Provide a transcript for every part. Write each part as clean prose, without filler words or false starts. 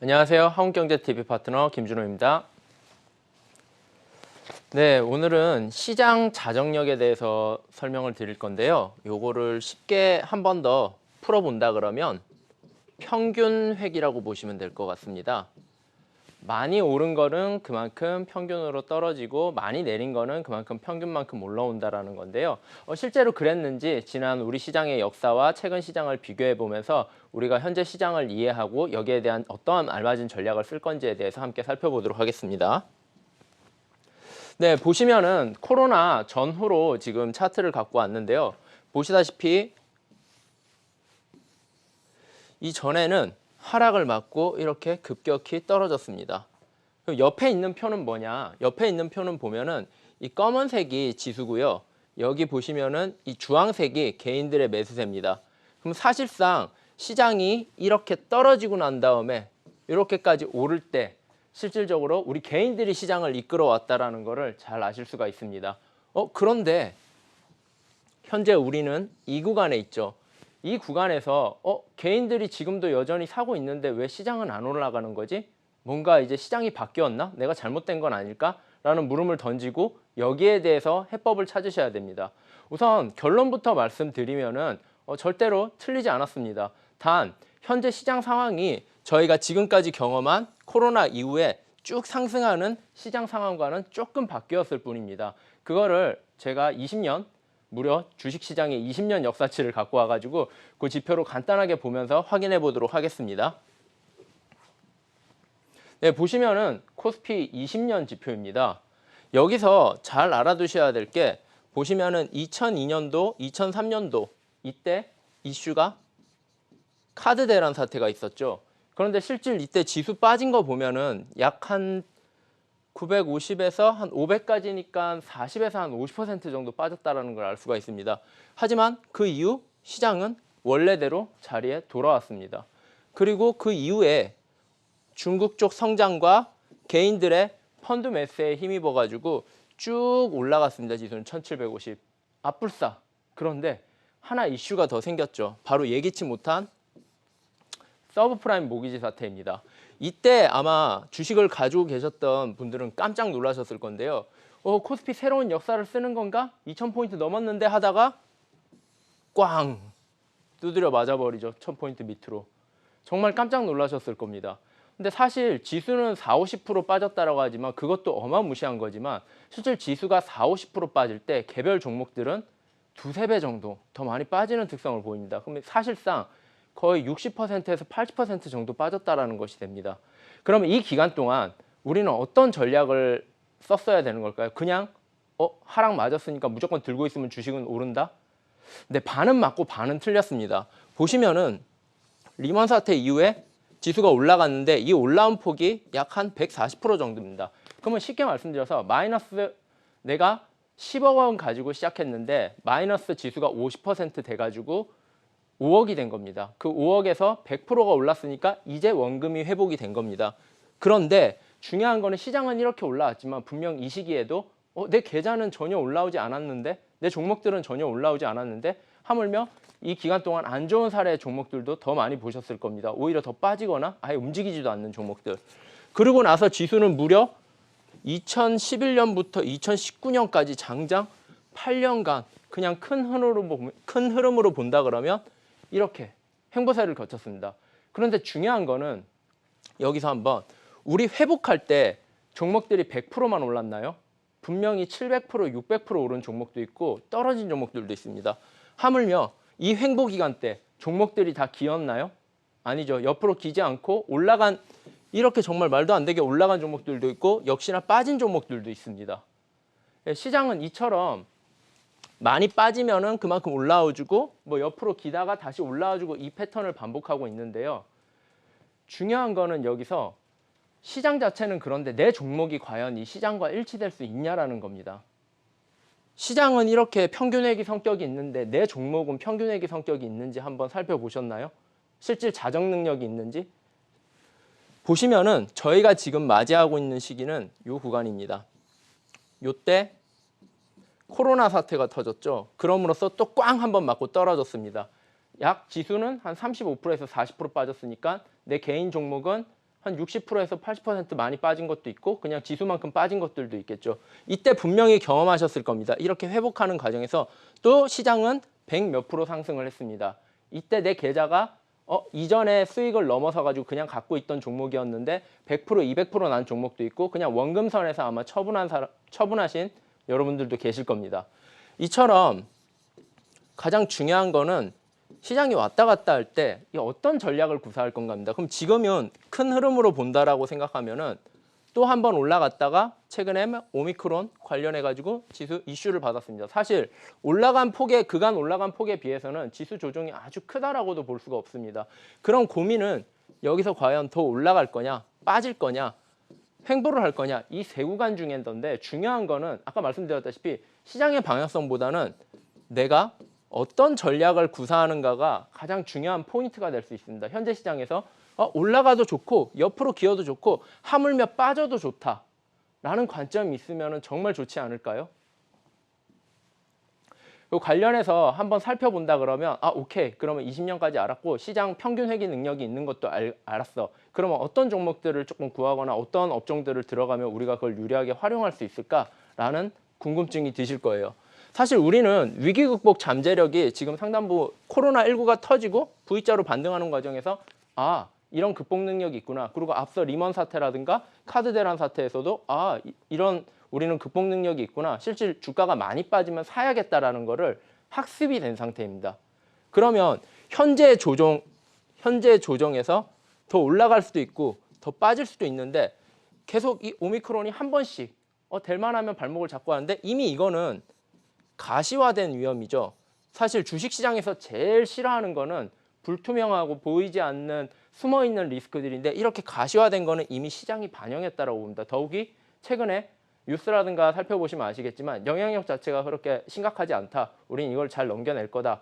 안녕하세요. 한국경제TV 파트너 김준호입니다. 네, 오늘은 시장 자정력에 대해서 설명을 드릴 건데요. 요거를 쉽게 한 번 더 풀어본다 그러면 평균획이라고 보시면 될 것 같습니다. 많이 오른 거는 그만큼 평균으로 떨어지고 많이 내린 거는 그만큼 평균만큼 올라온다라는 건데요. 실제로 그랬는지 지난 우리 시장의 역사와 최근 시장을 비교해 보면서 우리가 현재 시장을 이해하고 여기에 대한 어떠한 알맞은 전략을 쓸 건지에 대해서 함께 살펴보도록 하겠습니다. 네, 보시면은 코로나 전후로 지금 차트를 갖고 왔는데요. 보시다시피 이전에는 하락을 맞고 이렇게 급격히 떨어졌습니다. 옆에 있는 표는 뭐냐? 옆에 있는 표는 보면은 이 검은색이 지수고요. 여기 보시면은 이 주황색이 개인들의 매수세입니다. 그럼 사실상 시장이 이렇게 떨어지고 난 다음에 이렇게까지 오를 때 실질적으로 우리 개인들이 시장을 이끌어 왔다라는 것을 잘 아실 수가 있습니다. 그런데 현재 우리는 이 구간에 있죠. 이 구간에서 개인들이 지금도 여전히 사고 있는데 왜 시장은 안 올라가는 거지? 뭔가 이제 시장이 바뀌었나? 내가 잘못된 건 아닐까? 라는 물음을 던지고 여기에 대해서 해법을 찾으셔야 됩니다. 우선 결론부터 말씀드리면은 절대로 틀리지 않았습니다. 단 현재 시장 상황이 저희가 지금까지 경험한 코로나 이후에 쭉 상승하는 시장 상황과는 조금 바뀌었을 뿐입니다. 그거를 제가 무려 주식시장의 20년 역사치를 갖고 와가지고 그 지표로 간단하게 보면서 확인해 보도록 하겠습니다. 네, 보시면은 코스피 20년 지표입니다. 여기서 잘 알아두셔야 될 게 보시면은 2002년도, 2003년도 이때 이슈가 카드 대란 사태가 있었죠. 그런데 실질 이때 지수 빠진 거 보면은 약 한 950에서 한 500까지니까 40에서 한 50% 정도 빠졌다는 걸 알 수가 있습니다. 하지만 그 이후 시장은 원래대로 자리에 돌아왔습니다. 그리고 그 이후에 중국 쪽 성장과 개인들의 펀드 매수에 힘입어 가지고 쭉 올라갔습니다. 지수는 1750. 아뿔싸. 그런데 하나 이슈가 더 생겼죠. 바로 예기치 못한 서브프라임 모기지 사태입니다. 이때 아마 주식을 가지고 계셨던 분들은 깜짝 놀라셨을 건데요. 코스피 새로운 역사를 쓰는 건가? 2000포인트 넘었는데 하다가 꽝! 두드려 맞아버리죠. 1000포인트 밑으로. 정말 깜짝 놀라셨을 겁니다. 근데 사실 지수는 40, 50% 빠졌다라고 하지만 그것도 어마무시한 거지만 실질 지수가 40, 50% 빠질 때 개별 종목들은 두세 배 정도 더 많이 빠지는 특성을 보입니다. 그러면 사실상 거의 60%에서 80% 정도 빠졌다라는 것이 됩니다. 그러면 이 기간 동안 우리는 어떤 전략을 썼어야 되는 걸까요? 그냥 하락 맞았으니까 무조건 들고 있으면 주식은 오른다? 근데 반은 맞고 반은 틀렸습니다. 보시면은 리먼 사태 이후에 지수가 올라갔는데 이 올라온 폭이 약 한 140% 정도입니다. 그러면 쉽게 말씀드려서 마이너스 내가 10억 원 가지고 시작했는데 마이너스 지수가 50% 돼가지고 5억이 된 겁니다. 그 5억에서 100%가 올랐으니까 이제 원금이 회복이 된 겁니다. 그런데 중요한 거는 시장은 이렇게 올라왔지만 분명 이 시기에도 내 계좌는 전혀 올라오지 않았는데 내 종목들은 전혀 올라오지 않았는데 하물며 이 기간 동안 안 좋은 사례의 종목들도 더 많이 보셨을 겁니다. 오히려 더 빠지거나 아예 움직이지도 않는 종목들. 그러고 나서 지수는 무려 2011년부터 2019년까지 장장 8년간 그냥 큰 흐름으로 본다 그러면 이렇게 횡보세를 거쳤습니다. 그런데 중요한 거는 여기서 한번 우리 회복할 때 종목들이 100%만 올랐나요? 분명히 700%, 600% 오른 종목도 있고 떨어진 종목들도 있습니다. 하물며 이 횡보 기간 때 종목들이 다 기었나요? 아니죠. 옆으로 기지 않고 올라간 이렇게 정말 말도 안 되게 올라간 종목들도 있고 역시나 빠진 종목들도 있습니다. 시장은 이처럼 많이 빠지면은 그만큼 올라와주고 옆으로 기다가 다시 올라와주고 이 패턴을 반복하고 있는데요. 중요한 거는 여기서 시장 자체는 그런데 내 종목이 과연 이 시장과 일치될 수 있냐라는 겁니다. 시장은 이렇게 평균회귀 성격이 있는데 내 종목은 평균회귀 성격이 있는지 한번 살펴보셨나요? 실질 자정 능력이 있는지? 보시면은 저희가 지금 맞이하고 있는 시기는 이 구간입니다. 요때 코로나 사태가 터졌죠. 그럼으로써 또 꽝 한번 맞고 떨어졌습니다. 약 지수는 한 35%에서 40% 빠졌으니까 내 개인 종목은 한 60%에서 80% 많이 빠진 것도 있고 그냥 지수만큼 빠진 것들도 있겠죠. 이때 분명히 경험하셨을 겁니다. 이렇게 회복하는 과정에서 또 시장은 100 몇 프로 상승을 했습니다. 이때 내 계좌가 이전에 수익을 넘어서 가지고 그냥 갖고 있던 종목이었는데 100% 200%난 종목도 있고 그냥 원금선에서 아마 처분하신 여러분들도 계실 겁니다. 이처럼 가장 중요한 거는 시장이 왔다 갔다 할 때 어떤 전략을 구사할 건가입니다. 그럼 지금은 큰 흐름으로 본다라고 생각하면은 또 한 번 올라갔다가 최근에 오미크론 관련해 가지고 지수 이슈를 받았습니다. 사실 그간 올라간 폭에 비해서는 지수 조정이 아주 크다라고도 볼 수가 없습니다. 그런 고민은 여기서 과연 더 올라갈 거냐, 빠질 거냐, 횡보를 할 거냐 이 세 구간 중에인데 중요한 거는 아까 말씀드렸다시피 시장의 방향성보다는 내가 어떤 전략을 구사하는가가 가장 중요한 포인트가 될 수 있습니다. 현재 시장에서 올라가도 좋고 옆으로 기어도 좋고 하물며 빠져도 좋다라는 관점이 있으면 정말 좋지 않을까요? 그 관련해서 한번 살펴본다 그러면 오케이 그러면 20년까지 알았고 시장 평균 회귀 능력이 있는 것도 알았어. 그러면 어떤 종목들을 조금 구하거나 어떤 업종들을 들어가면 우리가 그걸 유리하게 활용할 수 있을까라는 궁금증이 드실 거예요. 사실 우리는 위기 극복 잠재력이 지금 상단부 코로나19가 터지고 V자로 반등하는 과정에서 이런 극복 능력이 있구나. 그리고 앞서 리먼 사태라든가 카드 대란 사태에서도 이런 우리는 극복 능력이 있구나. 실제 주가가 많이 빠지면 사야겠다라는 거를 학습이 된 상태입니다. 그러면 현재 조정에서 더 올라갈 수도 있고 더 빠질 수도 있는데 계속 이 오미크론이 한 번씩 될 만하면 발목을 잡고 하는데 이미 이거는 가시화된 위험이죠. 사실 주식시장에서 제일 싫어하는 거는 불투명하고 보이지 않는 숨어있는 리스크들인데 이렇게 가시화된 거는 이미 시장이 반영했다라고 봅니다. 더욱이 최근에 뉴스라든가 살펴보시면 아시겠지만 영향력 자체가 그렇게 심각하지 않다. 우린 이걸 잘 넘겨낼 거다.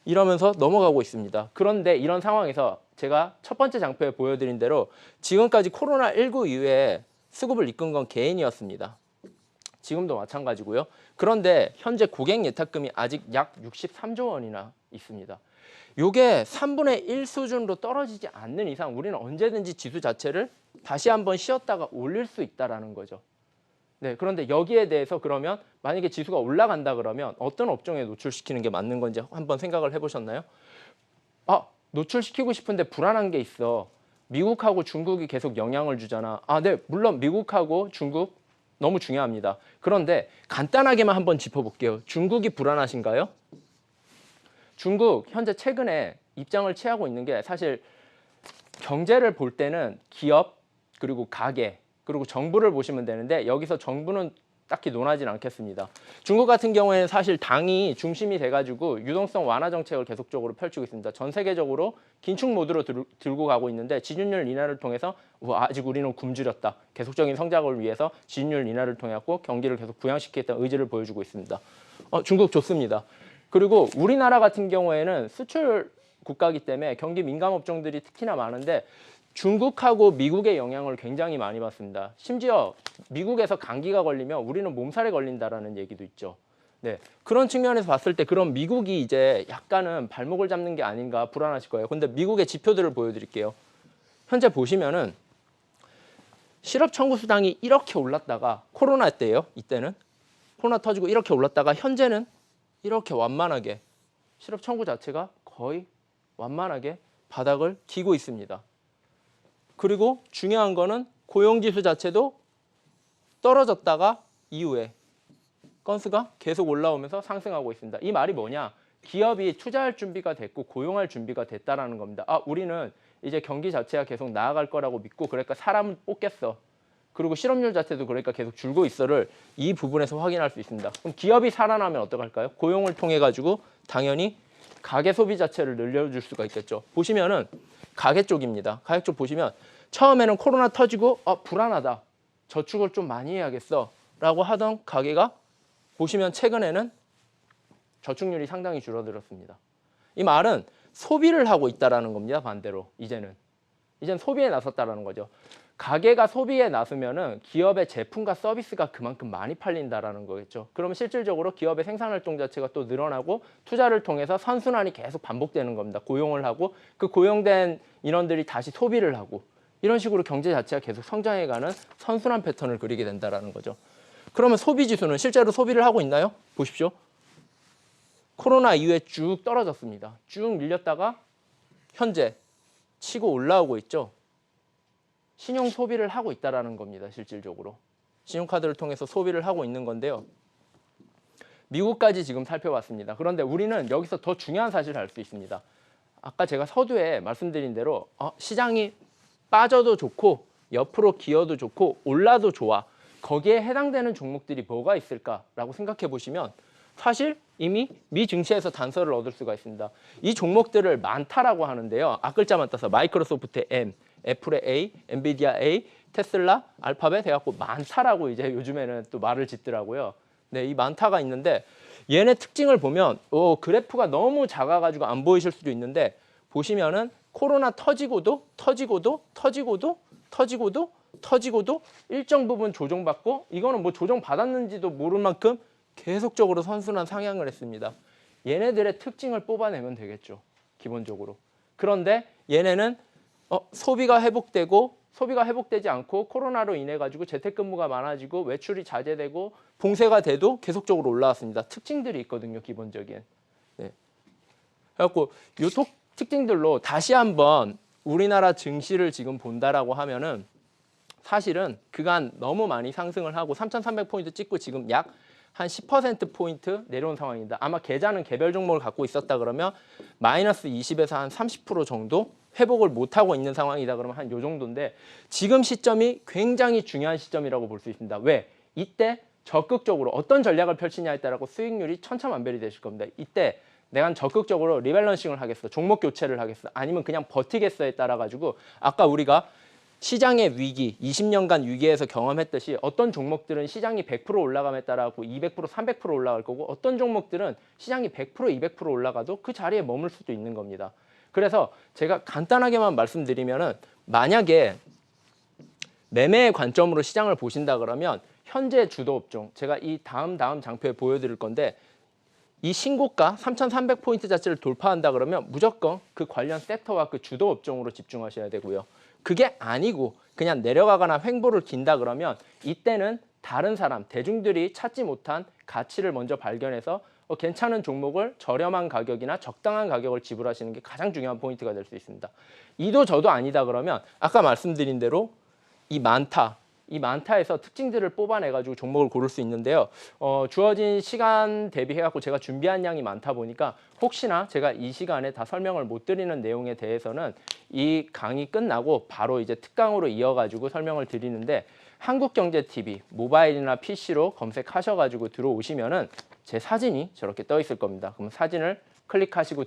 이러면서 넘어가고 있습니다. 그런데 이런 상황에서 제가 첫 번째 장표에 보여드린 대로 지금까지 코로나19 이후에 수급을 이끈 건 개인이었습니다. 지금도 마찬가지고요. 그런데 현재 고객 예탁금이 아직 약 63조 원이나 있습니다. 이게 3분의 1 수준으로 떨어지지 않는 이상 우리는 언제든지 지수 자체를 다시 한번 쉬었다가 올릴 수 있다는 거죠. 네, 그런데 여기에 대해서 그러면 만약에 지수가 올라간다 그러면 어떤 업종에 노출시키는 게 맞는 건지 한번 생각을 해보셨나요? 노출시키고 싶은데 불안한 게 있어. 미국하고 중국이 계속 영향을 주잖아. 네, 물론 미국하고 중국 너무 중요합니다. 그런데 간단하게만 한번 짚어볼게요. 중국이 불안하신가요? 중국 현재 최근에 입장을 취하고 있는 게 사실 경제를 볼 때는 기업 그리고 가계 그리고 정부를 보시면 되는데 여기서 정부는 딱히 논하진 않겠습니다. 중국 같은 경우에는 사실 당이 중심이 돼가지고 유동성 완화 정책을 계속적으로 펼치고 있습니다. 전 세계적으로 긴축 모드로 들고 가고 있는데 지준율 인하를 통해서 아직 우리는 굶주렸다. 계속적인 성장을 위해서 지준율 인하를 통해 갖고 경기를 계속 부양시키겠다는 의지를 보여주고 있습니다. 중국 좋습니다. 그리고 우리나라 같은 경우에는 수출 국가이기 때문에 경기 민감 업종들이 특히나 많은데 중국하고 미국의 영향을 굉장히 많이 받습니다. 심지어 미국에서 감기가 걸리면 우리는 몸살에 걸린다라는 얘기도 있죠. 네, 그런 측면에서 봤을 때 그럼 미국이 이제 약간은 발목을 잡는 게 아닌가 불안하실 거예요. 근데 미국의 지표들을 보여드릴게요. 현재 보시면은 실업 청구 수당이 이렇게 올랐다가 코로나 때예요. 이때는 코로나 터지고 이렇게 올랐다가 현재는 이렇게 완만하게 실업 청구 자체가 거의 완만하게 바닥을 기고 있습니다. 그리고 중요한 거는 고용지수 자체도 떨어졌다가 이후에 건수가 계속 올라오면서 상승하고 있습니다. 이 말이 뭐냐? 기업이 투자할 준비가 됐고 고용할 준비가 됐다라는 겁니다. 우리는 이제 경기 자체가 계속 나아갈 거라고 믿고 그러니까 사람을 뽑겠어. 그리고 실업률 자체도 그러니까 계속 줄고 있어를 이 부분에서 확인할 수 있습니다. 그럼 기업이 살아나면 어떡할까요? 고용을 통해 가지고 당연히 가계 소비 자체를 늘려줄 수가 있겠죠. 보시면은 가계 쪽입니다. 가계 쪽 보시면 처음에는 코로나 터지고 불안하다. 저축을 좀 많이 해야겠어 라고 하던 가계가 보시면 최근에는 저축률이 상당히 줄어들었습니다. 이 말은 소비를 하고 있다는 겁니다. 반대로 이제는 소비에 나섰다는 거죠. 가계가 소비에 나서면은 기업의 제품과 서비스가 그만큼 많이 팔린다라는 거겠죠. 그러면 실질적으로 기업의 생산활동 자체가 또 늘어나고 투자를 통해서 선순환이 계속 반복되는 겁니다. 고용을 하고 그 고용된 인원들이 다시 소비를 하고 이런 식으로 경제 자체가 계속 성장해가는 선순환 패턴을 그리게 된다는 거죠. 그러면 소비 지수는 실제로 소비를 하고 있나요? 보십시오. 코로나 이후에 쭉 떨어졌습니다. 쭉 밀렸다가 현재 치고 올라오고 있죠. 신용 소비를 하고 있다는 겁니다. 실질적으로. 신용카드를 통해서 소비를 하고 있는 건데요. 미국까지 지금 살펴봤습니다. 그런데 우리는 여기서 더 중요한 사실을 알 수 있습니다. 아까 제가 서두에 말씀드린 대로 시장이 빠져도 좋고 옆으로 기어도 좋고 올라도 좋아. 거기에 해당되는 종목들이 뭐가 있을까라고 생각해 보시면 사실 이미 미 증시에서 단서를 얻을 수가 있습니다. 이 종목들을 많다라고 하는데요. 앞글자만 따서 마이크로소프트 M, 애플의 A, 엔비디아 A, 테슬라, 알파벳 해갖고 많다라고 이제 요즘에는 또 말을 짓더라고요. 네, 이 많다가 있는데 얘네 특징을 보면 그래프가 너무 작아가지고 안 보이실 수도 있는데 보시면은 코로나 터지고도 일정 부분 조정받고 이거는 뭐 조정받았는지도 모를 만큼 계속적으로 선순환 상향을 했습니다. 얘네들의 특징을 뽑아내면 되겠죠. 기본적으로. 그런데 얘네는 소비가 회복되지 않고 코로나로 인해 가지고 재택근무가 많아지고 외출이 자제되고 봉쇄가 돼도 계속적으로 올라왔습니다. 특징들이 있거든요. 기본적인. 네. 그래갖고 요 특징들로 다시 한번 우리나라 증시를 지금 본다라고 하면은 사실은 그간 너무 많이 상승을 하고 3,300포인트 찍고 지금 약 한 10%포인트 내려온 상황입니다. 아마 계좌는 개별 종목을 갖고 있었다 그러면 마이너스 20에서 한 30% 정도 회복을 못하고 있는 상황이다 그러면 한 요 정도인데 지금 시점이 굉장히 중요한 시점이라고 볼 수 있습니다. 왜? 이때 적극적으로 어떤 전략을 펼치냐에 따라서 수익률이 천차만별이 되실 겁니다. 이때 내가 적극적으로 리밸런싱을 하겠어, 종목 교체를 하겠어, 아니면 그냥 버티겠어에 따라 가지고 아까 우리가 시장의 위기, 20년간 위기에서 경험했듯이 어떤 종목들은 시장이 100% 올라감에 따라 200%, 300% 올라갈 거고 어떤 종목들은 시장이 100%, 200% 올라가도 그 자리에 머물 수도 있는 겁니다. 그래서 제가 간단하게만 말씀드리면은 만약에 매매의 관점으로 시장을 보신다 그러면 현재 주도 업종, 제가 이 다음 장표에 보여드릴 건데 이 신고가 3,300포인트 자체를 돌파한다 그러면 무조건 그 관련 섹터와 그 주도 업종으로 집중하셔야 되고요. 그게 아니고 그냥 내려가거나 횡보를 긴다 그러면 이때는 다른 사람, 대중들이 찾지 못한 가치를 먼저 발견해서 괜찮은 종목을 저렴한 가격이나 적당한 가격을 지불하시는 게 가장 중요한 포인트가 될 수 있습니다. 이도 저도 아니다 그러면 아까 말씀드린 대로 이 많다에서 특징들을 뽑아내가지고 종목을 고를 수 있는데요. 주어진 시간 대비해갖고 제가 준비한 양이 많다 보니까 혹시나 제가 이 시간에 다 설명을 못 드리는 내용에 대해서는 이 강의 끝나고 바로 이제 특강으로 이어가지고 설명을 드리는데 한국경제TV 모바일이나 PC로 검색하셔가지고 들어오시면은 제 사진이 저렇게 떠 있을 겁니다. 그럼 사진을 클릭하시고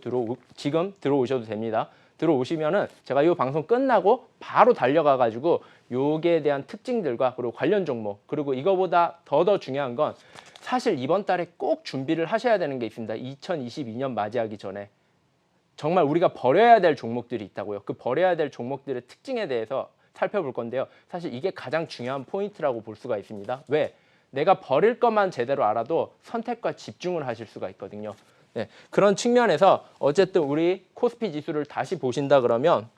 지금 들어오셔도 됩니다. 들어오시면은 제가 이 방송 끝나고 바로 달려가 가지고 요기에 대한 특징들과 그리고 관련 종목 그리고 이거보다 더 중요한 건 사실 이번 달에 꼭 준비를 하셔야 되는 게 있습니다. 2022년 맞이하기 전에 정말 우리가 버려야 될 종목들이 있다고요. 그 버려야 될 종목들의 특징에 대해서 살펴볼 건데요. 사실 이게 가장 중요한 포인트라고 볼 수가 있습니다. 왜? 내가 버릴 것만 제대로 알아도 선택과 집중을 하실 수가 있거든요. 네, 그런 측면에서 어쨌든 우리 코스피 지수를 다시 보신다 그러면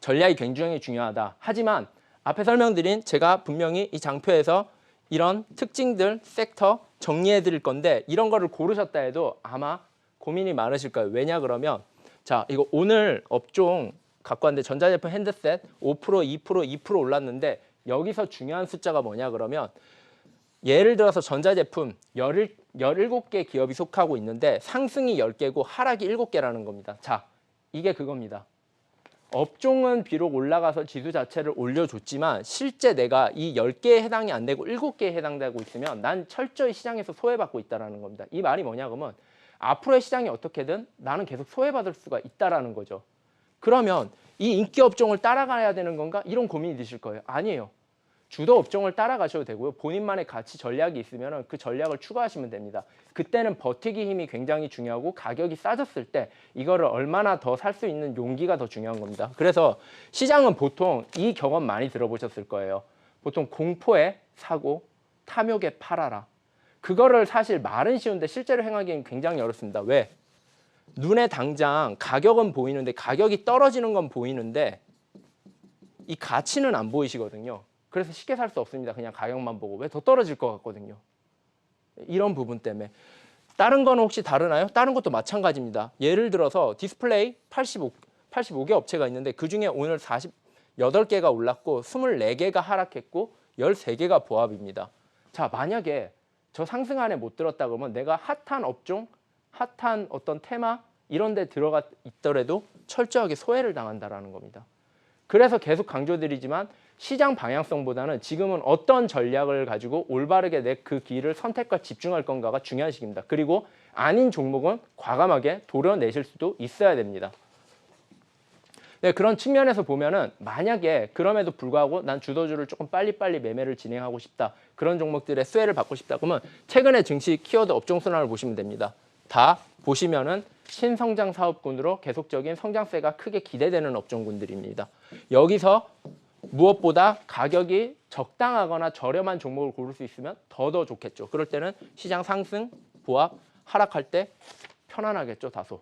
전략이 굉장히 중요하다. 하지만 앞에 설명드린 제가 분명히 이 장표에서 이런 특징들, 섹터 정리해 드릴 건데 이런 거를 고르셨다 해도 아마 고민이 많으실 거예요. 왜냐 그러면 자 이거 오늘 업종 갖고 왔는데 전자제품 핸드셋 5%, 2% 올랐는데 여기서 중요한 숫자가 뭐냐 그러면 예를 들어서 전자제품 17개 기업이 속하고 있는데 상승이 10개고 하락이 7개라는 겁니다. 자, 이게 그겁니다. 업종은 비록 올라가서 지수 자체를 올려줬지만 실제 내가 이 10개에 해당이 안 되고 7개에 해당되고 있으면 난 철저히 시장에서 소외받고 있다는 겁니다. 이 말이 뭐냐 그러면 앞으로의 시장이 어떻게든 나는 계속 소외받을 수가 있다는 거죠. 그러면 이 인기 업종을 따라가야 되는 건가? 이런 고민이 드실 거예요. 아니에요. 주도 업종을 따라가셔도 되고요. 본인만의 가치 전략이 있으면 그 전략을 추가하시면 됩니다. 그때는 버티기 힘이 굉장히 중요하고 가격이 싸졌을 때 이거를 얼마나 더 살 수 있는 용기가 더 중요한 겁니다. 그래서 시장은 보통 이 경험 많이 들어보셨을 거예요. 보통 공포에 사고, 탐욕에 팔아라. 그거를 사실 말은 쉬운데 실제로 행하기는 굉장히 어렵습니다. 왜? 눈에 당장 가격은 보이는데 가격이 떨어지는 건 보이는데 이 가치는 안 보이시거든요. 그래서 쉽게 살 수 없습니다. 그냥 가격만 보고. 왜 더 떨어질 것 같거든요. 이런 부분 때문에. 다른 거는 혹시 다르나요? 다른 것도 마찬가지입니다. 예를 들어서 디스플레이 85개 업체가 있는데 그중에 오늘 48개가 올랐고 24개가 하락했고 13개가 보합입니다. 자, 만약에 저 상승 안에 못 들었다 그러면 내가 핫한 업종, 핫한 어떤 테마 이런 데 들어가 있더라도 철저하게 소외를 당한다라는 겁니다. 그래서 계속 강조드리지만 시장 방향성보다는 지금은 어떤 전략을 가지고 올바르게 내 그 길을 선택과 집중할 건가가 중요한 시기입니다. 그리고 아닌 종목은 과감하게 도려내실 수도 있어야 됩니다. 네, 그런 측면에서 보면은 만약에 그럼에도 불구하고 난 주도주를 조금 빨리빨리 매매를 진행하고 싶다. 그런 종목들의 수혜를 받고 싶다. 그러면 최근에 증시 키워드 업종 순환을 보시면 됩니다. 다 보시면은 신성장 사업군으로 계속적인 성장세가 크게 기대되는 업종군들입니다. 여기서 무엇보다 가격이 적당하거나 저렴한 종목을 고를 수 있으면 더 좋겠죠. 그럴 때는 시장 상승, 보합, 하락할 때 편안하겠죠, 다소.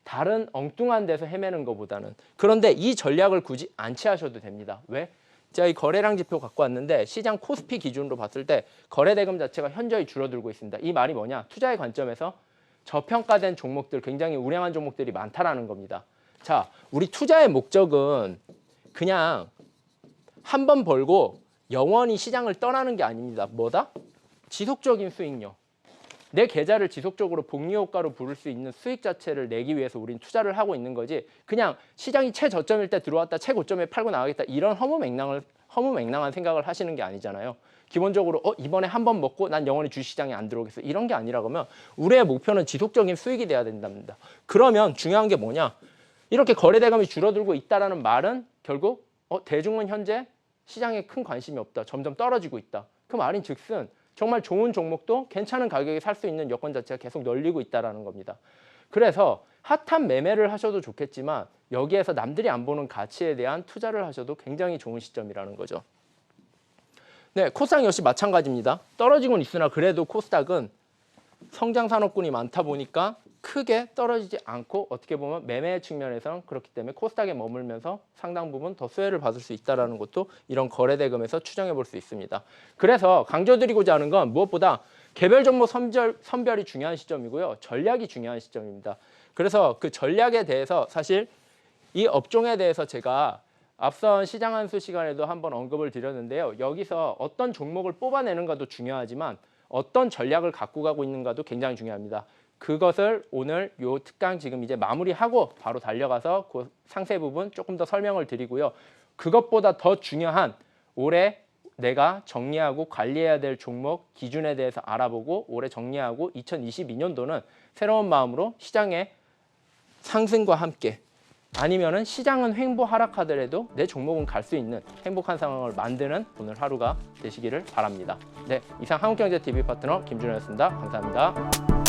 다른 엉뚱한 데서 헤매는 것보다는. 그런데 이 전략을 굳이 안 취하셔도 됩니다. 왜? 제가 이 거래량 지표 갖고 왔는데 시장 코스피 기준으로 봤을 때 거래대금 자체가 현저히 줄어들고 있습니다. 이 말이 뭐냐? 투자의 관점에서 저평가된 종목들, 굉장히 우량한 종목들이 많다라는 겁니다. 자, 우리 투자의 목적은 그냥 한 번 벌고 영원히 시장을 떠나는 게 아닙니다. 뭐다? 지속적인 수익력. 내 계좌를 지속적으로 복리 효과로 부를 수 있는 수익 자체를 내기 위해서 우린 투자를 하고 있는 거지. 그냥 시장이 최저점일 때 들어왔다 최고점에 팔고 나가겠다 이런 허무맹랑한 생각을 하시는 게 아니잖아요. 기본적으로 이번에 한 번 먹고 난 영원히 주식시장에 안 들어오겠어 이런 게 아니라 그러면 우리의 목표는 지속적인 수익이 돼야 된답니다. 그러면 중요한 게 뭐냐? 이렇게 거래대금이 줄어들고 있다라는 말은 결국 대중은 현재 시장에 큰 관심이 없다. 점점 떨어지고 있다. 그 말인 즉슨 정말 좋은 종목도 괜찮은 가격에 살 수 있는 여건 자체가 계속 널리고 있다는 겁니다. 그래서 핫한 매매를 하셔도 좋겠지만 여기에서 남들이 안 보는 가치에 대한 투자를 하셔도 굉장히 좋은 시점이라는 거죠. 네, 코스닥 역시 마찬가지입니다. 떨어지고는 있으나 그래도 코스닥은 성장 산업군이 많다 보니까 크게 떨어지지 않고 어떻게 보면 매매 측면에서는 그렇기 때문에 코스닥에 머물면서 상당 부분 더 수혜를 받을 수 있다는 것도 이런 거래대금에서 추정해 볼 수 있습니다. 그래서 강조드리고자 하는 건 무엇보다 개별 종목 선별이 중요한 시점이고요. 전략이 중요한 시점입니다. 그래서 그 전략에 대해서 사실 이 업종에 대해서 제가 앞선 시장 한수 시간에도 한번 언급을 드렸는데요. 여기서 어떤 종목을 뽑아내는가도 중요하지만 어떤 전략을 갖고 가고 있는가도 굉장히 중요합니다. 그것을 오늘 요 특강 지금 이제 마무리하고 바로 달려가서 그 상세 부분 조금 더 설명을 드리고요. 그것보다 더 중요한 올해 내가 정리하고 관리해야 될 종목 기준에 대해서 알아보고 올해 정리하고 2022년도는 새로운 마음으로 시장의 상승과 함께 아니면은 시장은 횡보 하락하더라도 내 종목은 갈 수 있는 행복한 상황을 만드는 오늘 하루가 되시기를 바랍니다. 네, 이상 한국경제TV 파트너 김준호였습니다. 감사합니다.